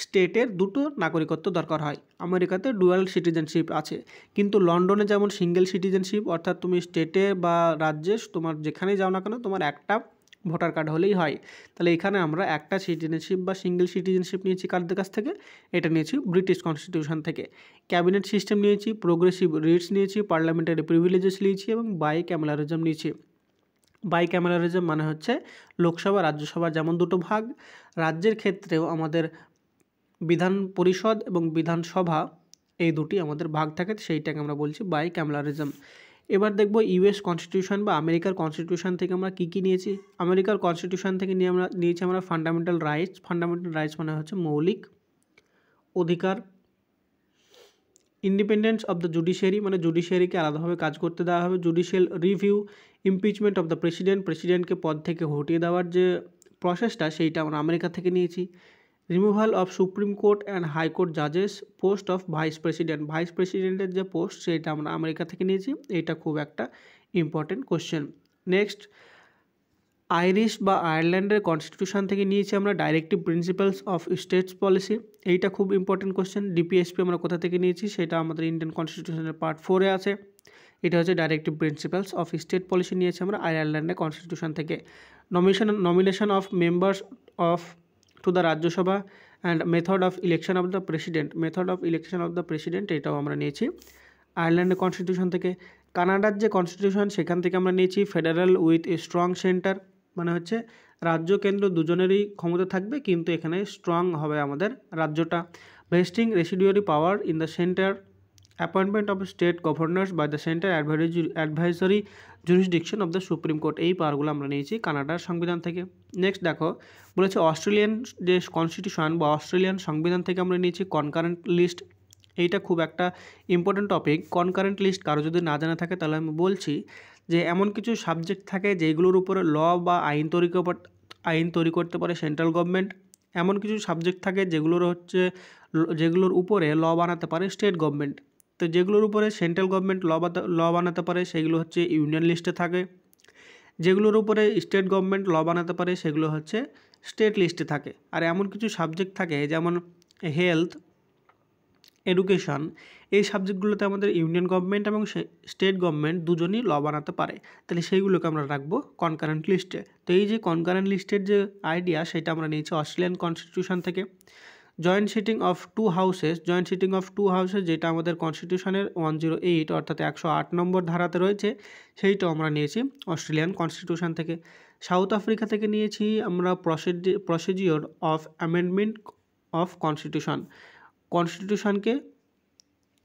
[SPEAKER 1] স্টেটের দুটো নাগরিকত্ব দরকার হয়। আমেরিকাতে ডুয়াল সিটিজেনশিপ আছে, কিন্তু লন্ডনে যেমন সিঙ্গেল সিটিজেনশিপ, অর্থাৎ তুমি স্টেটে বা রাজ্যে তোমার যেখানেই যাও না কেন তোমার একটা ভোটার কার্ড হলেই হয়। তাহলে এখানে আমরা একটা সিটিজেনশিপ বা সিঙ্গেল সিটিজেনশিপ নিয়েছি কাদের কাছ থেকে? এটা নিয়েছি ব্রিটিশ কনস্টিটিউশন থেকে। ক্যাবিনেট সিস্টেম নিয়েছি, প্রোগ্রেসিভ রিটস নিয়েছি, পার্লামেন্টারি প্রিভিলেজেস নিয়েছি এবং বাইক্যামেরালিজম নিয়েছি। বাইক্যামেরালিজম মানে হচ্ছে লোকসভা রাজ্যসভা যেমন দুটো ভাগ, রাজ্যের ক্ষেত্রেও আমাদের বিধান পরিষদ এবং বিধানসভা এই দুটি আমাদের ভাগ থাকে, সেইটাকে আমরা বলছি বাইক্যামেরালিজম। এবার দেখব ইউএস কনস্টিটিউশন বা আমেরিকার কনস্টিটিউশন থেকে আমরা কী কী নিয়েছি। আমেরিকার কনস্টিটিউশন থেকে নিয়েছি আমরা ফান্ডামেন্টাল রাইটস। ফান্ডামেন্টাল রাইটস মানে হচ্ছে মৌলিক অধিকার। ইন্ডিপেন্ডেন্স অফ দ্য জুডিশিয়ারি মানে জুডিশিয়ারিকে আলাদাভাবে কাজ করতে দেওয়া হবে। Judicial review, impeachment of the প্রেসিডেন্টকে পদ থেকে হটিয়ে দেওয়ার যে প্রসেসটা সেইটা আমরা আমেরিকা থেকে নিয়েছি। Removal of supreme court and high court জাজেস, পোস্ট অফ ভাইস প্রেসিডেন্টের যে পোস্ট সেটা আমরা আমেরিকা থেকে নিয়েছি। এইটা খুব একটা ইম্পর্টেন্ট কোশ্চেন। নেক্সট, আইরিশ বা আয়ারল্যান্ডের কনস্টিটিউশন থেকে নিয়েছি আমরা directive principles of states policy. এইটা খুব ইম্পর্টেন্ট কোশ্চেন। ডিপিএসপি আমরা কোথা থেকে নিয়েছি সেটা আমাদের ইন্ডিয়ান কনস্টিটিউশনের পার্ট 4-এ আছে। এটা হচ্ছে directive principles of state policy নিয়েছি আমরা আয়ারল্যান্ডের কনস্টিটিউশন থেকে। Nomination of members of to the Rajya Sabha and method of election of the president এটাও আমরা নিয়েছি আয়ারল্যান্ডের কনস্টিটিউশন থেকে। কানাডার যে কনস্টিটিউশন সেখান থেকে আমরা নিয়েছি federal with a strong centre, মানে হচ্ছে রাজ্য কেন্দ্র দুজনেরই ক্ষমতা থাকবে কিন্তু এখানে স্ট্রং হবে আমাদের রাজ্যটা। Vesting residuary power in the centre, appointment of state governors by the centre, advisory jurisdiction of the supreme court, এই পাওয়ারগুলো আমরা নিয়েছি কানাডার সংবিধান থেকে। নেক্সট দেখো বলেছে অস্ট্রেলিয়ান যে কনস্টিটিউশন বা অস্ট্রেলিয়ান সংবিধান থেকে আমরা নিয়েছি কনকারেন্ট লিস্ট। এইটা খুব একটা ইম্পর্টেন্ট টপিক। কনকারেন্ট লিস্ট কারো যদি না জানা থাকে তাহলে আমি বলছি যে এমন কিছু সাবজেক্ট থাকে যেগুলোর উপরে ল বা আইন তৈরি করতে পারে সেন্ট্রাল গভর্নমেন্ট। এমন কিছু সাবজেক্ট থাকে যেগুলোর উপরে ল বানাতে পারে স্টেট গভর্নমেন্ট। তো যেগুলোর উপরে সেন্ট্রাল গভর্নমেন্ট ল বানাতে পারে সেগুলো হচ্ছে ইউনিয়ন লিস্টে থাকে। যেগুলোর উপরে স্টেট গভর্নমেন্ট ল বানাতে পারে সেগুলো হচ্ছে স্টেট লিস্টে থাকে। আর এমন কিছু সাবজেক্ট থাকে যেমন হেলথ, এডুকেশন, এই সাবজেক্টগুলোতে আমাদের ইউনিয়ন গভর্নমেন্ট এবং স্টেট গভর্নমেন্ট দুজনই ল বানাতে পারে, তাহলে সেইগুলোকে আমরা রাখবো কনকারেন্ট লিস্টে। তো এই যে কনকারেন্ট লিস্টের যে আইডিয়া সেটা আমরা নিয়েছি অস্ট্রেলিয়ান কনস্টিটিউশন থেকে। Joint sitting of two houses, যেটা আমাদের কনস্টিটিউশনের 108 অর্থাৎ 108 নম্বর ধারাতে রয়েছে, সেইটাও আমরা নিয়েছি অস্ট্রেলিয়ান কনস্টিটিউশন থেকে। সাউথ আফ্রিকা থেকে নিয়েছি আমরা প্রসিডিওর অফ অ্যামেন্ডমেন্ট অফ কনস্টিটিউশনকে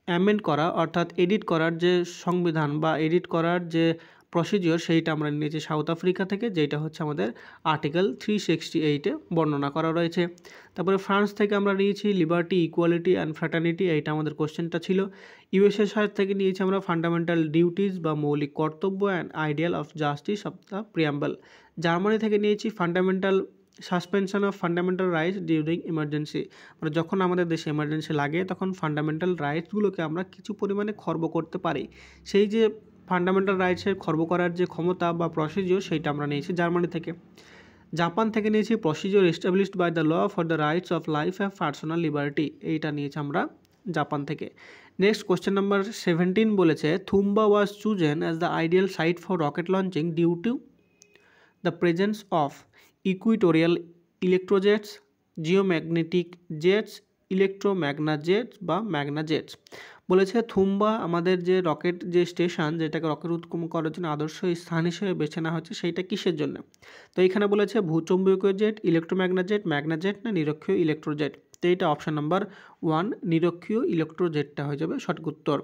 [SPEAKER 1] অ্যামেন্ড করা অর্থাৎ এডিট করার যে সংবিধান বা এডিট করার যে প্রসিডিওর সেইটা আমরা নিয়েছি সাউথ আফ্রিকা থেকে, যেটা হচ্ছে আমাদের আর্টিকেল 368-এ বর্ণনা করা রয়েছে। তারপরে ফ্রান্স থেকে আমরা নিয়েছি লিবার্টি, ইকুয়ালিটি অ্যান্ড ফ্র্যাটার্নিটি, এইটা আমাদের কোশ্চেনটা ছিল। ইউএসএ সাইড থেকে নিয়েছি আমরা ফান্ডামেন্টাল ডিউটিস বা মৌলিক কর্তব্য and ideal of justice of the preamble. Germany থেকে নিয়েছি fundamental suspension of fundamental rights during emergency, মানে যখন আমাদের দেশে এমার্জেন্সি লাগে তখন ফান্ডামেন্টাল রাইটসগুলোকে আমরা কিছু পরিমাণে খর্ব করতে পারি, সেই যে ফান্ডামেন্টাল রাইটসের খর্ব করার যে ক্ষমতা বা প্রসিডিওর সেইটা আমরা নিয়েছি জার্মানি থেকে। জাপান থেকে নিয়েছি procedure established by the law for the rights of life and personal liberty, এইটা নিয়েছি আমরা জাপান থেকে। নেক্সট কোশ্চেন নাম্বার 17 বলেছে Thumba was chosen as the ideal site for rocket launching due to the presence of equatorial electrojets, geomagnetic jets, electromagnajets বা magnajets. বলেছে থুম্বা আমাদের যে rocket যে স্টেশন, যেটাকে রকেট উৎক্ষেপণ করার জন্য আদর্শ স্থান হিসেবে বেছে নেওয়া হচ্ছে, সেইটা কিসের জন্য? তো এইখানে বলেছে ভূচৌম্বকীয় জেট, ইলেকট্রোম্যাগনাজেট, ম্যাগনাজেট না নিরক্ষীয় ইলেকট্রোজেট। তো এইটা অপশান নাম্বার 1 নিরক্ষীয় ইলেকট্রোজেটটা হয়ে যাবে সঠিক উত্তর।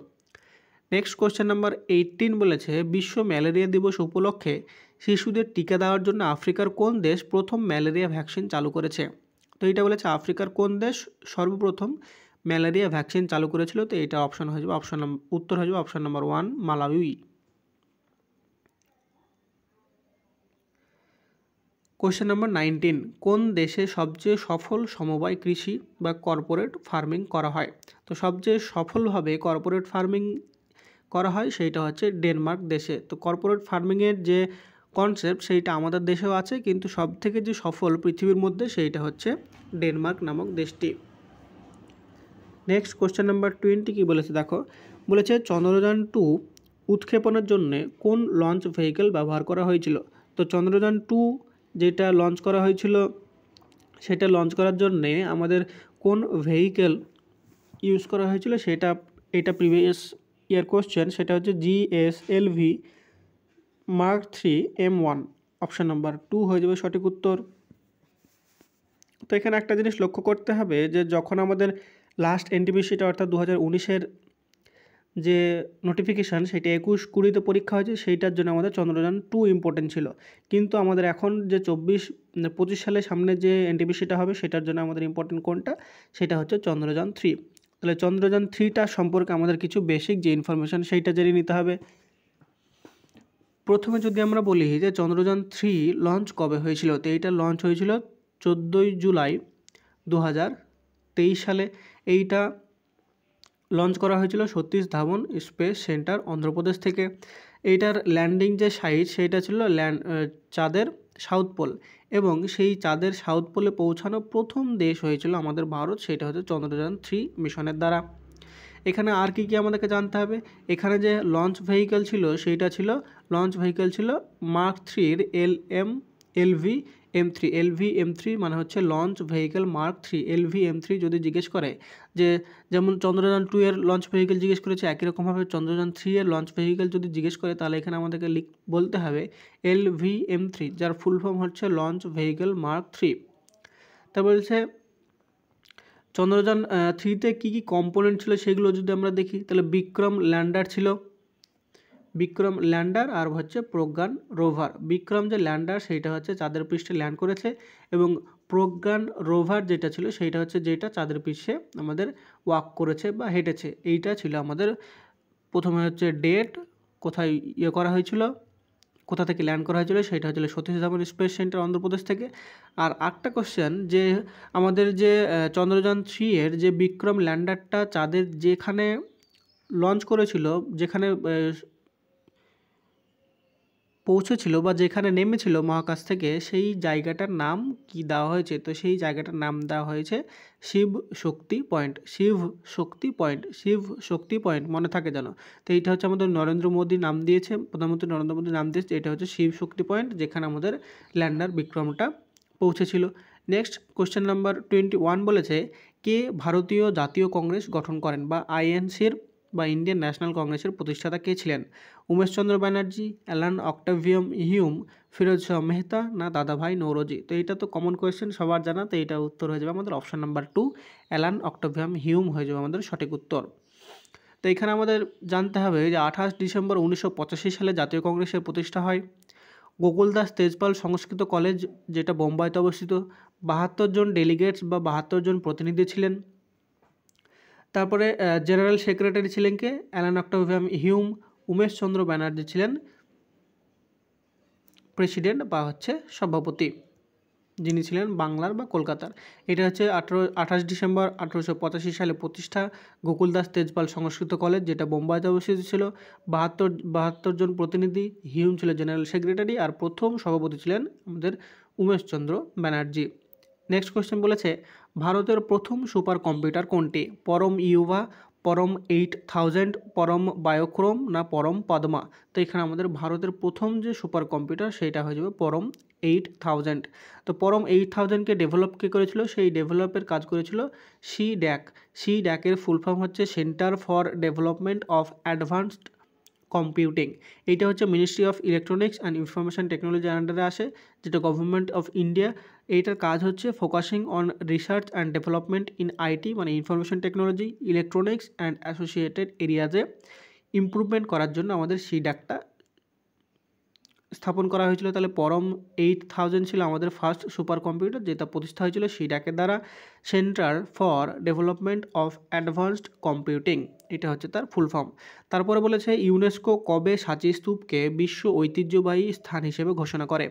[SPEAKER 1] নেক্সট কোশ্চেন নাম্বার 18 বলেছে বিশ্ব ম্যালেরিয়া দিবস উপলক্ষে শিশুদের টিকা দেওয়ার জন্য আফ্রিকার কোন দেশ প্রথম ম্যালেরিয়া ভ্যাকসিন চালু করেছে? তো এটা বলেছে আফ্রিকার কোন দেশ সর্বপ্রথম ম্যালেরিয়া ভ্যাকসিন চালু করেছিল? তো এটা অপশন হয়ে যাবে উত্তর হয়ে যাবে option number 1 Malawi. Question number 19 কোন দেশে সবচেয়ে সফল সমবায় কৃষি বা কর্পোরেট ফার্মিং করা হয়? তো সবচেয়ে সফলভাবে কর্পোরেট ফার্মিং করা হয় সেইটা হচ্ছে ডেনমার্ক দেশে। তো কর্পোরেট ফার্মিংয়ের যে কনসেপ্ট সেইটা আমাদের দেশেও আছে, কিন্তু সবথেকে যে সফল পৃথিবীর মধ্যে সেইটা হচ্ছে ডেনমার্ক নামক দেশটি। নেক্সট কোশ্চেন নাম্বার 20 কী বলেছে দেখো, বলেছে চন্দ্রযান 2 উৎক্ষেপণের জন্য কোন লঞ্চ ভেহিকেল ব্যবহার করা হয়েছিল? তো চন্দ্রযান 2 যেটা লঞ্চ করা হয়েছিল সেটা লঞ্চ করার জন্যে আমাদের কোন ভেহিকেল ইউজ করা হয়েছিল সেটা, এটা প্রিভিয়াস ইয়ার কোশ্চেন, সেটা হচ্ছে GSLV Mark 3 M1, option number 2 হয়ে যাবে সঠিক উত্তর। তো এখানে একটা জিনিস লক্ষ্য করতে হবে যে যখন আমাদের লাস্ট এনটিপিসিটা অর্থাৎ 2019-এর যে নোটিফিকেশান সেটা 21-20-তে পরীক্ষা হয়েছে, সেইটার জন্য আমাদের চন্দ্রযান 2 ইম্পর্টেন্ট ছিল, কিন্তু আমাদের এখন যে 24-25 সালের সামনে যে এনটিপিসিটা হবে সেটার জন্য আমাদের ইম্পর্টেন্ট কোনটা, সেটা হচ্ছে চন্দ্রযান 3। তাহলে চন্দ্রযান 3টা সম্পর্কে আমাদের কিছু বেসিক যে ইনফরমেশান সেইটা জেনে নিতে হবে। প্রথমে যদি আমরা বলি যে চন্দ্রযান 3 লঞ্চ কবে হয়েছিল, তো এইটা লঞ্চ হয়েছিল 14 জুলাই 2023 সালে। এইটা লঞ্চ করা হয়েছিল সতীশ ধাওয়ান স্পেস সেন্টার অন্ধ্রপ্রদেশ থেকে। এইটার ল্যান্ডিং যে সাইট সেইটা ছিল চাঁদের সাউথ পোল, এবং সেই চাঁদের সাউথ পোলে পৌঁছানো প্রথম দেশ হয়েছিল আমাদের ভারত, সেটা হচ্ছে চন্দ্রযান 3 মিশনের দ্বারা। এখানে আর কি আমাদেরকে জানতে হবে, এখানে যে লঞ্চ ভেহিকেল ছিল সেইটা ছিল লঞ্চ ভেহিকেল ছিল মার্ক 3-এর LVM3 মানে হচ্ছে লঞ্চ ভেহিকেল মার্ক 3 LVM3। যদি জিজ্ঞেস করে যে যেমন চন্দ্রযান 2 এর লঞ্চ ভেহিকেল জিজ্ঞেস করেছে, একই রকমভাবে চন্দ্রযান 3 এর লঞ্চ ভেহিকেল যদি জিজ্ঞেস করে তাহলে এখানে আমাদেরকে বলতে হবে LVM3, যার ফুল ফর্ম হচ্ছে লঞ্চ ভেহিকেল মার্ক 3। তা বলছে চন্দ্রযান 3-তে কী কী কম্পোনেন্ট ছিল সেগুলো যদি আমরা দেখি, তাহলে বিক্রম ল্যান্ডার আর হচ্ছে প্রজ্ঞান রোভার। বিক্রম যে ল্যান্ডার সেইটা হচ্ছে চাঁদের পৃষ্ঠে ল্যান্ড করেছে, এবং প্রজ্ঞান রোভার যেটা ছিল সেইটা হচ্ছে যেটা চাঁদের পৃষ্ঠে আমাদের ওয়াক করেছে বা হেঁটেছে। এইটা ছিল আমাদের প্রথমে হচ্ছে ডেট, কোথায় করা হয়েছিল, কোথা থেকে ল্যান্ড করা হয়েছিল, সেটা হচ্ছিল সতীশ ধাওয়ান স্পেস সেন্টার অন্ধ্রপ্রদেশ থেকে। আর একটা কোশ্চেন যে আমাদের যে চন্দ্রযান 3 এর যে বিক্রম ল্যান্ডারটা চাঁদের যেখানে লঞ্চ করেছিল, যেখানে পৌঁছেছিল বা যেখানে নেমেছিল মহাকাশ থেকে সেই জায়গাটার নাম কি দেওয়া হয়েছে? তো সেই জায়গাটার নাম দেওয়া হয়েছে শিব শক্তি পয়েন্ট। শিব শক্তি পয়েন্ট, শিব শক্তি পয়েন্ট, মনে থাকে যেন। তো এইটা হচ্ছে আমাদের নরেন্দ্র মোদী নাম দিয়েছে, প্রধানমন্ত্রী নরেন্দ্র মোদী নাম দিয়েছে, এটা হচ্ছে শিব শক্তি পয়েন্ট, যেখানে আমাদের ল্যান্ডার বিক্রমটা পৌঁছেছিল। নেক্সট কোশ্চেন নাম্বার 21 বলেছে, কে ভারতীয় জাতীয় কংগ্রেস গঠন করেন বা আইএনসির বা ইন্ডিয়ান ন্যাশনাল কংগ্রেসের প্রতিষ্ঠাতা কে ছিলেন? Umeshchandra Banerjee, Alan Octavian Hume, Firoz Shah Mehta না দাদাভাই নৌরোজি? তো এটা তো কমন কোয়েশ্চেন, সবার জানা, তো এটা উত্তর হয়ে যাবে আমাদের option number 2, Alan Octavian Hume হয়ে যাবে আমাদের সঠিক উত্তর। তো এখানে আমাদের জানতে হবে যে 28 ডিসেম্বর 1985 সালে জাতীয় কংগ্রেসের প্রতিষ্ঠা হয়। গোকুলদাস তেজপাল সংস্কৃত কলেজ, যেটা বোম্বাইতে অবস্থিত, 72 জন ডেলিগেটস বা 72 জন প্রতিনিধি ছিলেন। তারপরে জেনারেল সেক্রেটারি ছিলেন কে? Allan Octavian Hume. Umeshchandra Banerjee ছিলেন প্রেসিডেন্ট বা হচ্ছে সভাপতি, যিনি ছিলেন বাংলার বা কলকাতার। এটা হচ্ছে 28 ডিসেম্বর 1885 সালে প্রতিষ্ঠা গোকুলদাস তেজপাল সংস্কৃত কলেজ, যেটা বোম্বাইতে অবস্থিত ছিল। 72 জন প্রতিনিধি, হিউম ছিল জেনারেল সেক্রেটারি, আর প্রথম সভাপতি ছিলেন আমাদের উমেশচন্দ্র ব্যানার্জি। নেক্সট কোয়েশ্চেন বলেছে, ভারতের প্রথম সুপার কম্পিউটার কোনটি? পরম ইউভা, পরম 8000, পরম বায়োক্রোম না পরম পদ্মা? তো এখানে আমাদের ভারতের প্রথম যে সুপার কম্পিউটার সেটা হয়ে যাবে পরম 8000। তো পরম 8000কে ডেভেলপ কে করেছিল? সেই ডেভেলপের কাজ করেছিল সি-ড্যাক। সি-ড্যাকের ফুল ফর্ম হচ্ছে centre for development of advanced computing. এইটা হচ্ছে ministry of electronics and information টেকনোলজির আন্ডারে আসে, যেটা গভর্নমেন্ট অফ ইন্ডিয়া। এইটার কাজ হচ্ছে focusing on research and development in IT, মানে information technology, electronics and associated এরিয়াজে ইমপ্রুভমেন্ট করার জন্য আমাদের সি-ড্যাকটা স্থাপন করা হয়েছিল। তাহলে পরম 8000 ছিল আমাদের ফার্স্ট সুপার কম্পিউটার, যেটা প্রতিষ্ঠা হয়েছিল সি-ড্যাকের দ্বারা, centre for development of advanced computing, এটা হচ্ছে তার ফুল ফর্ম। তারপরে বলেছে, ইউনেস্কো কবে সাঁচি স্তূপকে বিশ্ব ঐতিহ্যবাহী স্থান হিসেবে ঘোষণা করে?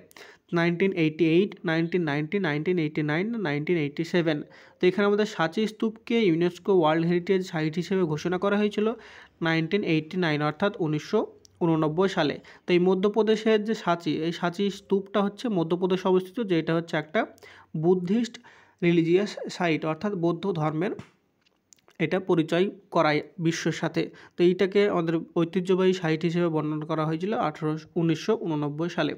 [SPEAKER 1] 1988, 1990, 1989, 1987? তো এখানে আমাদের সাঁচি স্তূপকে ইউনেস্কো ওয়ার্ল্ড হেরিটেজ সাইট হিসেবে ঘোষণা করা হয়েছিল 1989, অর্থাৎ 1989 সালে। তো এই মধ্যপ্রদেশের যে সাঁচি, এই সাঁচি স্তূপটা হচ্ছে মধ্যপ্রদেশে অবস্থিত, যেটা হচ্ছে একটা বুদ্ধিস্ট রিলিজিয়াস সাইট, অর্থাৎ বৌদ্ধ ধর্মের এটা পরিচয় করায় বিশ্বের সাথে। তো এইটাকে আমাদের ঐতিহ্যবাহী সাইট হিসেবে বর্ণনা করা হয়েছিল 1989 সালে।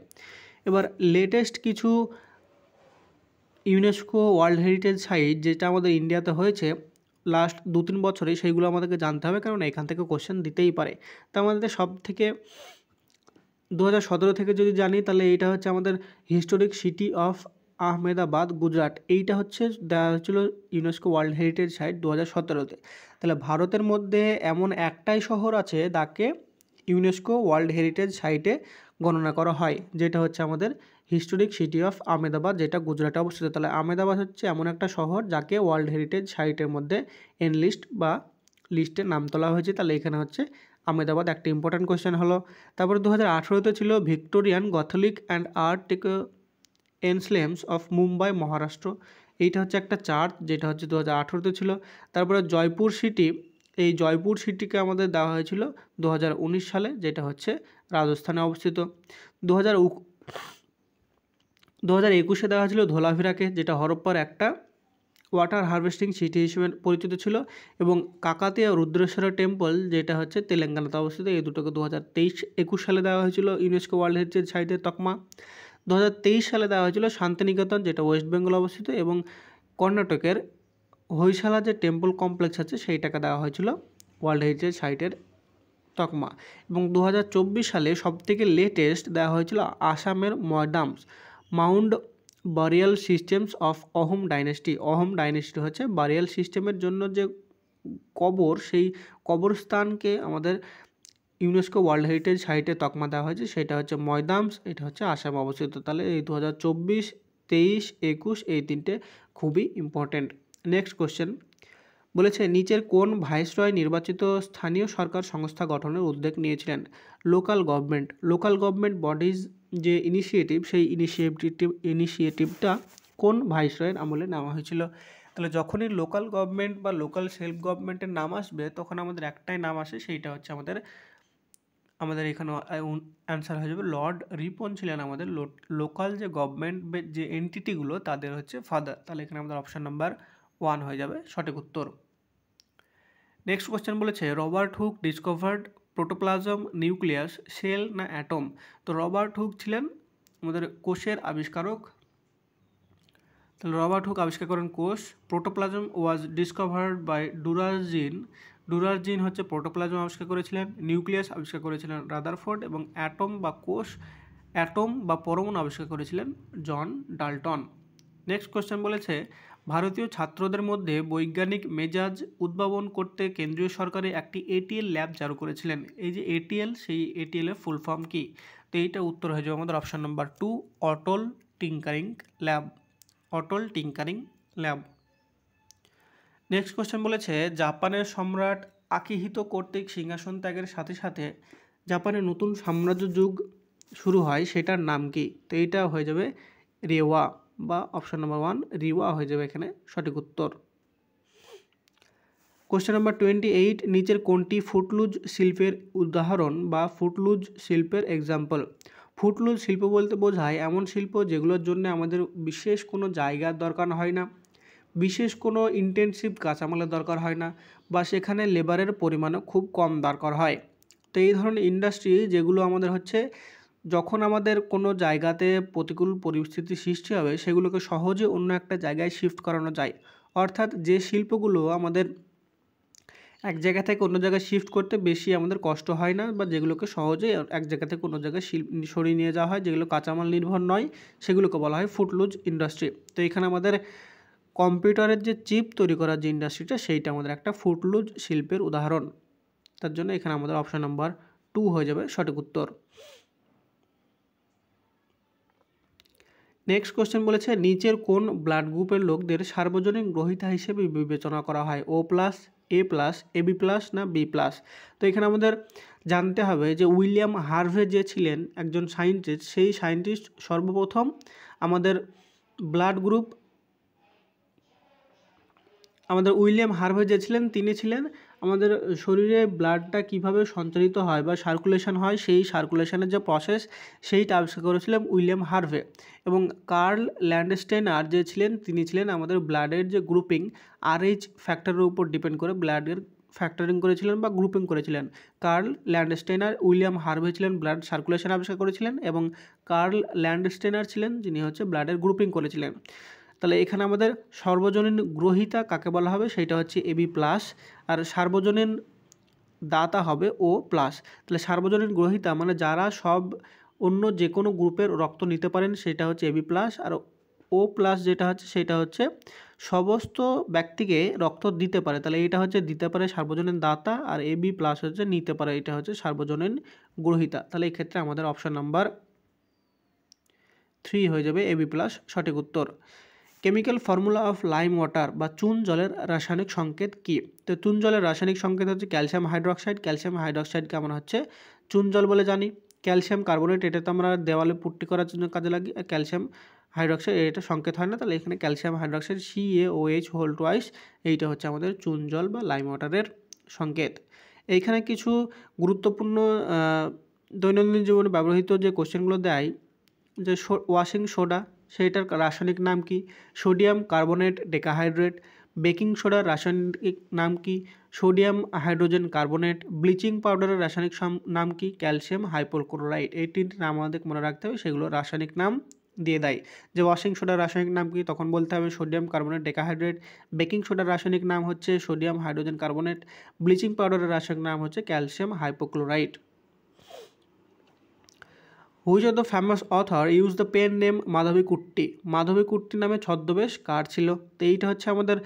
[SPEAKER 1] এবার লেটেস্ট কিছু ইউনেস্কো ওয়ার্ল্ড হেরিটেজ সাইট যেটা আমাদের ইন্ডিয়াতে হয়েছে লাস্ট 2-3 বছরে, সেইগুলো আমাদেরকে জানতে হবে, কারণ এখান থেকে কোশ্চেন দিতেই পারে। তো আমাদের সব থেকে 2017 থেকে যদি জানি, তাহলে এইটা হচ্ছে আমাদের historic city of Ahmedabad, Gujarat. এইটা হচ্ছে দেওয়া হচ্ছিল ইউনেস্কো ওয়ার্ল্ড হেরিটেজ সাইট 2017-তে। তাহলে ভারতের মধ্যে এমন একটাই শহর আছে যাকে ইউনেস্কো ওয়ার্ল্ড হেরিটেজ সাইটে গণনা করা হয়, যেটা হচ্ছে আমাদের হিস্টোরিক সিটি অফ আহমেদাবাদ, যেটা গুজরাটে অবস্থিত। তাহলে আহমেদাবাদ হচ্ছে এমন একটা শহর যাকে ওয়ার্ল্ড হেরিটেজ সাইটের মধ্যে এনলিস্ট বা লিস্টে নাম তোলা হয়েছে। তাহলে এখানে হচ্ছে আহমেদাবাদ একটা ইম্পর্ট্যান্ট কোয়েশ্চেন হলো। তারপরে 2018-তে ছিল Victorian Catholic and art ensembles of Mumbai, Maharashtra. এইটা হচ্ছে একটা চার্চ, যেটা হচ্ছে 2018-তে ছিল। তারপরে জয়পুর সিটি, এই জয়পুর সিটিকে আমাদের দেওয়া হয়েছিল 2019 সালে, যেটা হচ্ছে রাজস্থানে অবস্থিত। 2021-এ দেওয়া হয়েছিল ধোলাভিরাকে, যেটা হরপ্পার একটা ওয়াটার হারভেস্টিং সিটি হিসেবে পরিচিত ছিল। এবং কাকাতিয়া রুদ্রেশ্বরা টেম্পল, যেটা হচ্ছে তেলেঙ্গানাতে অবস্থিত, এই দুটোকে 2023-21 সালে দেওয়া হয়েছিল ইউনেস্কো ওয়ার্ল্ড হেরিটেজ সাইটের তকমা। 2023 সালে দেওয়া হয়েছিল শান্তিনিকেতন, যেটা ওয়েস্ট বেঙ্গল অবস্থিত, এবং কর্ণাটকের হৈশালা যে টেম্পল কমপ্লেক্স আছে সেইটাকে দেওয়া হয়েছিল ওয়ার্ল্ড হেরিটেজ সাইটের তকমা। এবং 2024 সালে সবথেকে লেটেস্ট দেওয়া হয়েছিল আসামের Moidams mound burial systems of Ahom dynasty. Ahom dynasty হচ্ছে বারিয়াল সিস্টেমের জন্য যে কবর, সেই কবরস্থানকে আমাদের ইউনেস্কো ওয়ার্ল্ড হেরিটেজ সাইটে তকমা দেওয়া হয়েছে, সেটা হচ্ছে ময়দামস, এটা হচ্ছে আসামে অবস্থিত। তাহলে এই 2024, 23, 21 এই তিনটে খুবই ইম্পর্টেন্ট। নেক্সট কোশ্চেন বলেছে, নিচের কোন ভাইসরয় নির্বাচিত স্থানীয় সরকার সংস্থা গঠনের উদ্যোগ নিয়েছিলেন? লোকাল গভর্নমেন্ট বডিজ যে ইনিশিয়েটিভ, সেই ইনিশিয়েটিভটা কোন ভাইসরয়ের আমলে নেওয়া হয়েছিল? তাহলে যখনই লোকাল গভর্নমেন্ট বা লোকাল সেলফ গভর্নমেন্টের নাম আসবে, তখন আমাদের একটাই নাম আসে, সেইটা হচ্ছে আমাদের আমাদের এখানে অ্যান্সার হয়ে যাবে লর্ড রিপন ছিলেন আমাদের লোকাল যে গভর্নমেন্ট যে এন্টিটিগুলো তাদের হচ্ছে ফাদার। তাহলে এখানে আমাদের অপশান নাম্বার 1 হয়ে যাবে সঠিক উত্তর। নেক্সট কোয়েশ্চেন বলেছে Robert Hooke discovered protoplasm nucleus cell না অ্যাটম। তো রবার্ট হুক ছিলেন আমাদের কোষের আবিষ্কারক। তাহলে রবার্ট হুক আবিষ্কার করেন কোষ। প্রোটোপ্লাজম ওয়াজ ডিসকভার্ড বাই ডুরারজিন হচ্ছে প্রোটোপ্লাজম আবিষ্কার করেছিলেন। নিউক্লিয়াস আবিষ্কার করেছিলেন রাদারফোর্ড এবং অ্যাটম বা পরমাণু আবিষ্কার করেছিলেন জন ডাল্টন। নেক্সট কোয়েশ্চেন বলেছে ভারতীয় ছাত্রদের মধ্যে বৈজ্ঞানিক মেজাজ উদ্ভাবন করতে কেন্দ্রীয় সরকারের একটি এটিএল ল্যাব চালু করেছিলেন। এই যে এটিএল, সেই এটিএল এর ফুল ফর্ম কি? তো এইটা উত্তর হয়ে যাবে আমাদের অপশান নাম্বার 2 অটল টিঙ্কারিং ল্যাব। অটল টিঙ্কারিং ল্যাব। নেক্সট কোয়েশ্চেন বলেছে জাপানের সম্রাট আকিহিতো কর্তৃক সিংহাসন ত্যাগের সাথে সাথে জাপানের নতুন সাম্রাজ্য যুগ শুরু হয়, সেটার নাম কি? তো এইটা হয়ে যাবে রেওয়া বা অপশান নাম্বার 1 রিওয়া হয়ে যাবে এখানে সঠিক উত্তর। কোয়েশ্চেন নাম্বার 28 নিচের কোনটি ফুটলুজ শিল্পের উদাহরণ বা ফুটলুজ শিল্পের এক্সাম্পল? ফুটলুজ শিল্প বলতে বোঝায় এমন শিল্প যেগুলোর জন্য আমাদের বিশেষ কোনো জায়গার দরকার হয় না, বিশেষ কোনো ইন্টেনসিভ কাঁচামালের দরকার হয় না, বা সেখানে লেবারের পরিমাণও খুব কম দরকার হয়। তো এই ধরনের ইন্ডাস্ট্রি যেগুলো আমাদের হচ্ছে যখন আমাদের কোনো জায়গাতে প্রতিকূল পরিস্থিতি সৃষ্টি হবে সেগুলোকে সহজে অন্য একটা জায়গায় শিফট করানো যায়। অর্থাৎ যে শিল্পগুলো আমাদের এক জায়গা থেকে অন্য জায়গায় শিফট করতে বেশি আমাদের কষ্ট হয় না, বা যেগুলোকে সহজেই এক জায়গা থেকে অন্য জায়গায় সরিয়ে নিয়ে যাওয়া হয়, যেগুলো কাঁচামাল নির্ভর নয়, সেগুলোকে বলা হয় ফুটলুজ ইন্ডাস্ট্রি। তো এখানে আমাদের কম্পিউটারের যে চিপ তৈরি করার যে ইন্ডাস্ট্রিটা, সেইটা আমাদের একটা ফুটলুজ শিল্পের উদাহরণ। তার জন্য এখানে আমাদের অপশান নাম্বার 2 হয়ে যাবে সঠিক উত্তর। নেক্সট কোয়েশ্চেন বলেছে নিচের কোন ব্লাড গ্রুপের লোকদের সার্বজনীন গ্রহীতা হিসেবে বিবেচনা করা হয়? ও প্লাস, এ প্লাস, এবি প্লাস না বি প্লাস? তো এখানে আমাদের জানতে হবে যে উইলিয়াম হার্ভে যে ছিলেন একজন সায়েন্টিস্ট, সেই সায়েন্টিস্ট সর্বপ্রথম আমাদের উইলিয়াম হার্ভে যে ছিলেন তিনি ছিলেন আমাদের শরীরে ব্লাডটা কিভাবে সঞ্চারিত হয় বা সার্কুলেশন হয়, সেই সার্কুলেশনের যে প্রসেস সেইটা আবিষ্কার করেছিলেন উইলিয়াম হার্ভে। এবং কার্ল ল্যান্ডস্টেনার যে ছিলেন তিনি ছিলেন আমাদের ব্লাডের যে গ্রুপিং RH ফ্যাক্টরের উপর ডিপেন্ড করে ব্লাডের ফ্যাক্টরিং করেছিলেন বা গ্রুপিং করেছিলেন। কার্ল ল্যান্ডস্টেনার উইলিয়াম হার্ভে ছিলেন ব্লাড সার্কুলেশন আবিষ্কার করেছিলেন, এবং কার্ল ল্যান্ডস্টেনার ছিলেন যিনি হচ্ছে ব্লাডের গ্রুপিং করেছিলেন। তাহলে এখানে আমাদের সর্বজনীন গ্রহীতা কাকে বলা হবে, সেটা হচ্ছে এবি প্লাস, আর সার্বজনীন দাতা হবে ও প্লাস। তাহলে সার্বজনীন গ্রহীতা মানে যারা সব অন্য যে কোনো গ্রুপের রক্ত নিতে পারেন সেটা হচ্ছে এবি প্লাস, আর ও প্লাস যেটা হচ্ছে সেটা হচ্ছে সমস্ত ব্যক্তিকে রক্ত দিতে পারে। তাহলে এটা হচ্ছে দিতে পারে সার্বজনীন দাতা, আর এবি প্লাস হচ্ছে নিতে পারে, এটা হচ্ছে সার্বজনীন গ্রহীতা। তাহলে এই ক্ষেত্রে আমাদের অপশন নাম্বার 3 হয়ে যাবে এবি প্লাস সঠিক উত্তর। Chemical formula of lime water বা চুন জলের রাসায়নিক সংকেত কী? তো চুন জলের রাসায়নিক সংকেত হচ্ছে ক্যালসিয়াম হাইড্রোক্সাইড। ক্যালসিয়াম হাইড্রোক্সাইডকে আমরা হচ্ছে চুন জল বলে জানি। ক্যালসিয়াম কার্বনেট এটা তো আমরা দেওয়ালে পুট্টি করার জন্য কাজে লাগি, আর ক্যালসিয়াম হাইড্রোক্সাইড এটা সংকেত হয় না, তাহলে এখানে ক্যালসিয়াম হাইড্রোক্সাইড CaOH এইটা হচ্ছে আমাদের চুন জল বা লাইম ওয়াটারের সংকেত। এইখানে কিছু গুরুত্বপূর্ণ দৈনন্দিন জীবনে ব্যবহৃত যে কোশ্চেনগুলো দেয়, যে ওয়াশিং সোডা সেইটার রাসায়নিক নাম কি? Sodium carbonate decahydrate. বেকিং সোডার রাসায়নিক নাম কি? Sodium hydrogen carbonate. ব্লিচিং পাউডারের রাসায়নিক নাম কি? Calcium hypochlorite. এই তিনটি নাম আমাদের মনে রাখতে হবে, সেগুলো রাসায়নিক নাম দিয়ে দেয়। যে ওয়াশিং সোডার রাসায়নিক নাম কি, তখন বলতে হবে সোডিয়াম কার্বনেট ডেকাহাইড্রেট। বেকিং সোডার রাসায়নিক নাম হচ্ছে সোডিয়াম হাইড্রোজেন কার্বনেট। ব্লিচিং পাউডারের রাসায়নিক নাম হচ্ছে calcium hypochlorite. Which of the famous author use the pen name Madhavi Kutty? Madhavi Kutty নামে ছদ্মবেশ কার ছিল? তো এইটা হচ্ছে আমাদের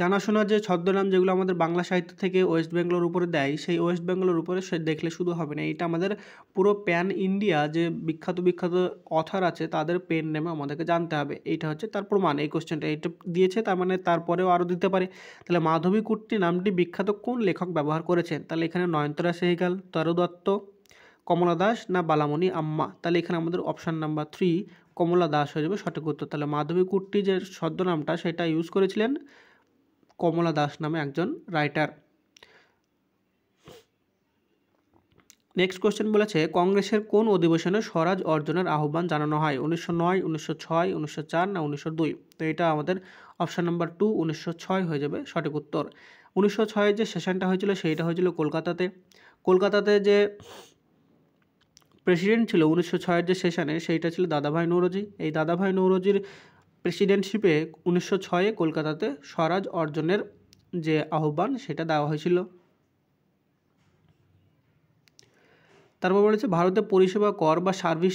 [SPEAKER 1] জানাশোনা যে ছদ্মনাম যেগুলো আমাদের বাংলা সাহিত্য থেকে ওয়েস্ট বেঙ্গলের উপরে দেয়, সেই ওয়েস্ট বেঙ্গলের উপরে সে দেখলে শুধু হবে না, এটা আমাদের পুরো প্যান ইন্ডিয়া যে বিখ্যাত অথর আছে তাদের পেন নেমে আমাদেরকে জানতে হবে। এইটা হচ্ছে তার প্রমাণ। এই কোশ্চেনটা এইটা দিয়েছে, তার মানে তারপরেও আরও দিতে পারে। তাহলে মাধবী কুট্টি নামটি বিখ্যাত কোন লেখক ব্যবহার করেছেন? তাহলে এখানে নয়নতারা সেহগাল, তরু দত্ত, কমলা দাস না বালামণি আম্মা? তাহলে এখানে আমাদের অপশান নাম্বার 3 কমলা দাস হয়ে যাবে সঠিক উত্তর। তাহলে মাধবী কুট্টি যে ছদ্মনামটা সেটা ইউজ করেছিলেন কমলা দাস নামে একজন রাইটার। নেক্সট কোশ্চেন বলেছে কংগ্রেসের কোন অধিবেশনে স্বরাজ অর্জনের আহ্বান জানানো হয়? 1909, 1906, 1904 না 1902? তো এটা আমাদের অপশান নাম্বার 2 1906 হয়ে যাবে সঠিক উত্তর। 1906 যে সেশনটা হয়েছিল সেইটা হয়েছিল কলকাতাতে। কলকাতাতে যে প্রেসিডেন্ট ছিল 1906 যে সেশনে সেইটা ছিল দাদাভাই নৌরোজি। এই দাদাভাই নৌরোজির প্রেসিডেন্টশিপে 1906 কলকাতাতে স্বরাজ অর্জনের যে আহ্বান সেটা দেওয়া হয়েছিল। তারপর বলেছে ভারতে পরিষেবা কর বা সার্ভিস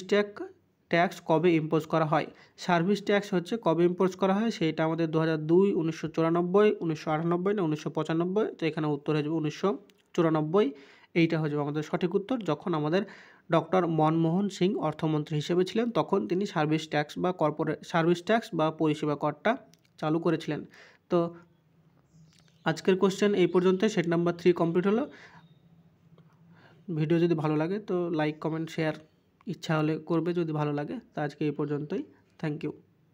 [SPEAKER 1] ট্যাক্স কবে ইম্পোজ করা হয়? সার্ভিস ট্যাক্স হচ্ছে কবে ইম্পোজ করা হয় সেইটা আমাদের 2002, 1994, 1998 না 1995? তো এখানে উত্তর হয়ে যাবে 1994। এইটা হয়ে যাবে আমাদের সঠিক উত্তর। যখন আমাদের ডক্টর মনমোহন সিং অর্থমন্ত্রী হিসেবে ছিলেন তখন তিনি সার্ভিস ট্যাক্স বা পরিষেবা করটা চালু করেছিলেন। তো আজকের কোশ্চেন এই পর্যন্ত, সেট নাম্বার 3 কমপ্লিট হলো। ভিডিও যদি ভালো লাগে তো লাইক কমেন্ট শেয়ার ইচ্ছা হলে করবে যদি ভালো লাগে। তো আজকে এই পর্যন্তই। Thank you.